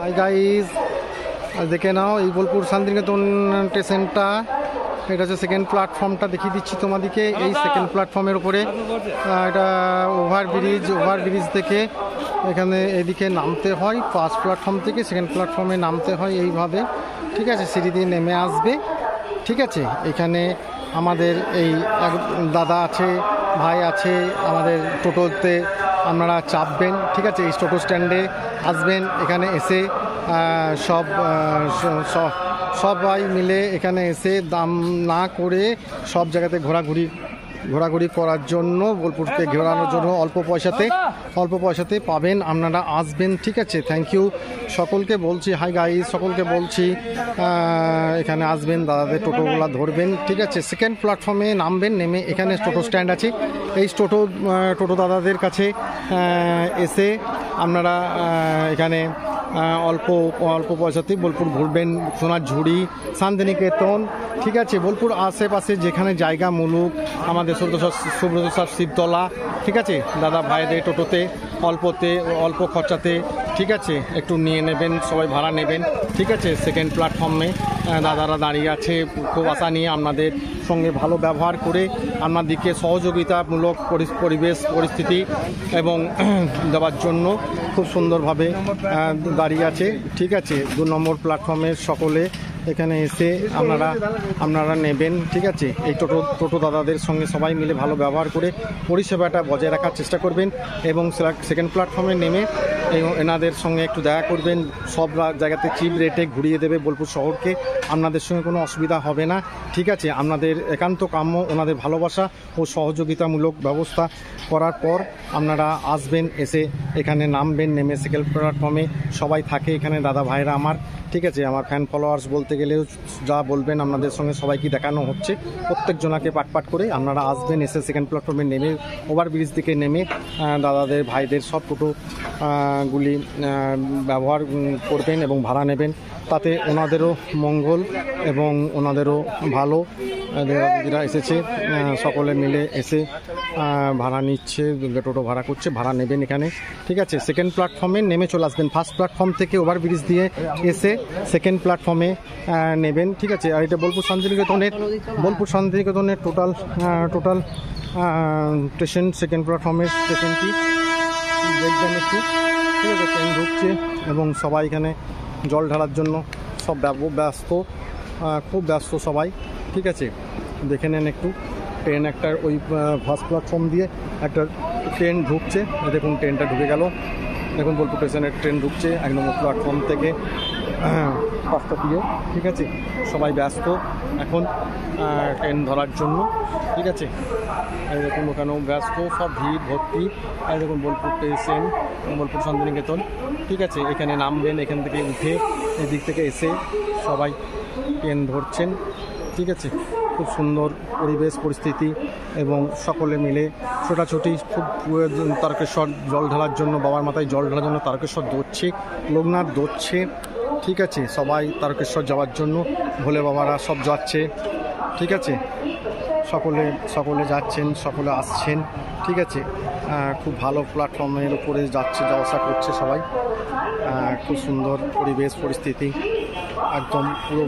Hi guys, দেখে নাও এই বোলপুর শান্তিনিকেতন স্টেশনটা। এটা হচ্ছে সেকেন্ড প্ল্যাটফর্মটা, দেখিয়ে দিচ্ছি তোমাদেরকে। এই সেকেন্ড প্ল্যাটফর্মের উপরে এটা ওভারব্রিজ থেকে এখানে এদিকে নামতে হয়। ফার্স্ট প্ল্যাটফর্ম থেকে সেকেন্ড প্ল্যাটফর্মে নামতে হয় এইভাবে, ঠিক আছে। সিঁড়ি দিয়ে নেমে আসবে, ঠিক আছে। এখানে আমাদের এই এক দাদা আছে, ভাই আছে, আমাদের টোটোতে আপনারা চাপবেন, ঠিক আছে। এই টোটো স্ট্যান্ডে আসবেন, এখানে এসে সবাই মিলে এখানে এসে দাম না করে সব জায়গাতে ঘোরাঘুরি করার জন্য, বোলপুরকে ঘোরানোর জন্য অল্প পয়সাতে পাবেন। আপনারা আসবেন, ঠিক আছে। থ্যাংক ইউ সকলকে বলছি, হাই গাইজ সকলকে বলছি, এখানে আসবেন, দাদাদের টোটোগুলো ধরবেন, ঠিক আছে। সেকেন্ড প্ল্যাটফর্মে নামবেন, নেমে এখানে টোটো স্ট্যান্ড আছে। এই টোটো দাদাদের কাছে এসে আপনারা এখানে অল্প পয়সাতেই বোলপুর ঘুরবেন। সোনাঝুরি, শান্তিনিকেতন, ঠিক আছে। বোলপুর আশেপাশে যেখানে জায়গা মুলুক, আমাদের সুব্রত শিবতলা, ঠিক আছে। দাদা ভাইদের টোটোতে অল্প খরচাতে, ঠিক আছে, একটু নিয়ে নেবেন, সবাই ভাড়া নেবেন, ঠিক আছে। সেকেন্ড প্ল্যাটফর্মে দাদারা দাঁড়িয়ে আছে, খুব আশা নিয়ে আপনাদের সঙ্গে ভালো ব্যবহার করে আপনাদেরকে সহযোগিতামূলক পরিস্থিতি এবং দেওয়ার জন্য খুব সুন্দরভাবে দাঁড়িয়ে আছে, ঠিক আছে। 2 নম্বর প্ল্যাটফর্মের সকলে এখানে এসে আপনারা নেবেন, ঠিক আছে। এই টোটো দাদাদের সঙ্গে সবাই মিলে ভালো ব্যবহার করে পরিষেবাটা বজায় রাখার চেষ্টা করবেন এবং সেকেন্ড প্ল্যাটফর্মে নেমে এনাদের সঙ্গে একটু দেখা করবেন। সব জায়গাতে চিপ রেটে ঘুরিয়ে দেবে বোলপুর শহরকে, আপনাদের সঙ্গে কোনো অসুবিধা হবে না, ঠিক আছে। আপনাদের একান্ত কাম্য ওনাদের ভালোবাসা ও সহযোগিতামূলক ব্যবস্থা করার পর আপনারা আসবেন, এসে এখানে নামবেন। নেমে সেকেন্ড প্ল্যাটফর্মে সবাই থাকে এখানে দাদা ভাইরা আমার, ঠিক আছে। আমার ফ্যান ফলোয়ার্স বলতে গেলেও যা বলবেন আপনাদের সঙ্গে সবাইকে দেখানো হচ্ছে, প্রত্যেকজনাকে পাট করে আপনারা আসবেন, এসে সেকেন্ড প্ল্যাটফর্মে নেমে ওভারব্রিজ থেকে নেমে দাদাদের ভাইদের সব টোটোগুলি ব্যবহার করবেন এবং ভাড়া নেবেন। তাতে ওনাদেরও মঙ্গল এবং ওনাদেরও ভালো। দিদিরা এসেছে, সকলে মিলে এসে ভাড়া নিচ্ছে, টোটো ভাড়া করছে, ভাড়া নেবেন এখানে, ঠিক আছে। সেকেন্ড প্ল্যাটফর্মে নেমে চলে আসবেন। ফার্স্ট প্ল্যাটফর্ম থেকে ওভারব্রিজ দিয়ে এসে সেকেন্ড প্ল্যাটফর্মে নেবেন, ঠিক আছে। আর এটা বোলপুর শান্তিনিকেতনের টোটাল স্টেশন, সেকেন্ড প্ল্যাটফর্মের স্টেশনটি দেখবেন একটু, ঠিক আছে। ট্রেন ঢুকছে এবং সবাই এখানে জল ঢালার জন্য সব খুব ব্যস্ত সবাই, ঠিক আছে। দেখে নেন একটু, ট্রেন একটা ওই ফার্স্ট প্ল্যাটফর্ম দিয়ে একটা ট্রেন ঢুকছে, দেখুন ট্রেনটা ঢুকে গেল, দেখুন বোলপুর স্টেশনের ট্রেন ঢুকছে 1 নম্বর প্ল্যাটফর্ম থেকে 5টা দিয়ে, ঠিক আছে। সবাই ব্যস্ত এখন ট্রেন ধরার জন্য, ঠিক আছে। এই দেখুন ওখানেও ব্যস্ত, সব ভিড় ভর্তি। এই দেখুন বোলপুর স্টেশন, বোলপুর শান্তিনিকেতন, ঠিক আছে। এখানে নামবেন, এখান থেকে উঠে এদিক থেকে এসে সবাই ট্রেন ধরছেন, ঠিক আছে। খুব সুন্দর পরিস্থিতি এবং সকলে মিলে ছোটাছুটি, খুব তারকেশ্বর জল ঢালার জন্য, বাবার মাথায় জল ঢালার জন্য তারকেশ্বর দৌড়ছে, লোকনাথ দৌড়ছে, ঠিক আছে। সবাই তারকেশ্বর যাওয়ার জন্য ভোলে বাবারা সব যাচ্ছে, ঠিক আছে। সকলে যাচ্ছেন, সকলে আসছেন, ঠিক আছে। খুব ভালো প্ল্যাটফর্মের উপরে যাওয়া আসা করছে সবাই। খুব সুন্দর পরিস্থিতি, একদম পুরো